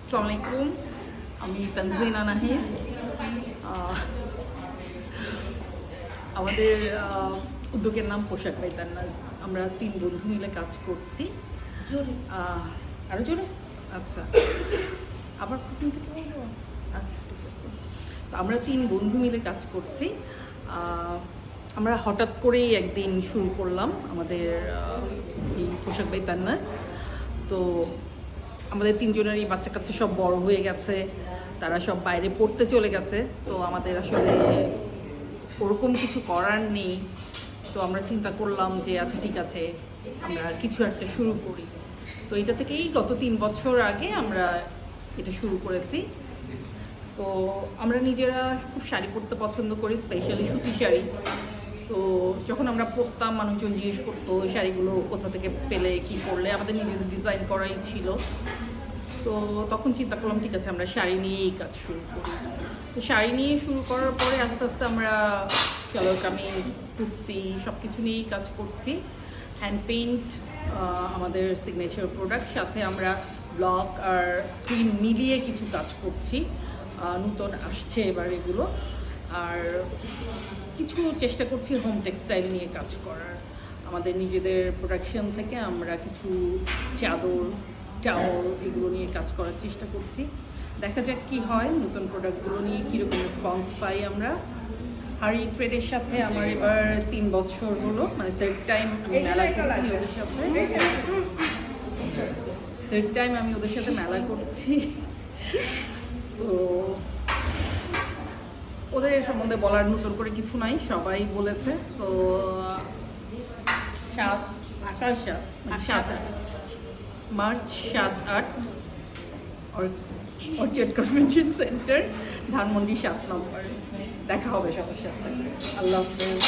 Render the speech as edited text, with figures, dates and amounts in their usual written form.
আসসালামু আলাইকুম, আমি তানজিনা নাহিদ। আমাদের উদ্যোগের নাম পোশাক বাই তান্নাজ। আমরা 3 বন্ধু মিলে কাজ করছি। আরো জোরে? আচ্ছা, আবার প্রথম থেকে বলবো? আচ্ছা, ঠিক আছে। তো আমরা 3 বন্ধু মিলে কাজ করছি। আমরা হঠাৎ করেই একদিন শুরু করলাম আমাদের এই পোশাক বাই তান্নাজ। তো আমাদের 3 জনেরই বাচ্চা কাচ্চা সব বড় হয়ে গেছে, তারা সব বাইরে পড়তে চলে গেছে। তো আমাদের আসলে ওরকম কিছু করার নেই। তো আমরা চিন্তা করলাম যে আচ্ছা ঠিক আছে, আমরা কিছু একটা শুরু করি। তো এটা থেকেই গত 3 বছর আগে আমরা এটা শুরু করেছি। তো আমরা নিজেরা খুব শাড়ি পরতে পছন্দ করি, স্পেশালি সুতি শাড়ি। তো যখন আমরা পরতাম, মানুষজন জিজ্ঞেস করতো ওই শাড়িগুলো কোথা থেকে পেলে, কী করলে। আমাদের নিজেদের ডিজাইন করাই ছিল। তো তখন চিন্তা করলাম ঠিক আছে, আমরা শাড়ি নিয়েই কাজ শুরু করি। তো শাড়ি নিয়ে শুরু করার পরে আস্তে আস্তে আমরা সালোয়ার কামিজ, কুর্তি সব কিছু নিয়েই কাজ করছি। হ্যান্ড পেইন্ট আমাদের সিগনেচার প্রোডাক্ট, সাথে আমরা ব্লক আর স্ক্রিন মিলিয়ে কিছু কাজ করছি। নতুন আসছে এবার এগুলো। আর কিছু চেষ্টা করছি হোম টেক্সটাইল নিয়ে কাজ করার। আমাদের নিজেদের প্রোডাকশন থেকে আমরা কিছু চাদর, টাওয়াল এগুলো নিয়ে কাজ করার চেষ্টা করছি। দেখা যাক কি হয়, নতুন প্রোডাক্টগুলো নিয়ে কীরকম রেসপন্স পাই আমরা। আর এই ট্রেডের সাথে আমার এবার 3 বছর হলো, মানে থার্ড টাইম আমি মেলা করছি ওদের সাথে। থার্ড টাইম আমি ওদের সাথে মেলা করছি। তো ওদের সম্বন্ধে বলার নতুন করে কিছু নাই, সবাই বলেছে। তো 7 March 7-8 Orchid convention centre, Dhanmondi 7 নম্বর। দেখা হবে সবার সাথে। আল্লাহ হাফেজ।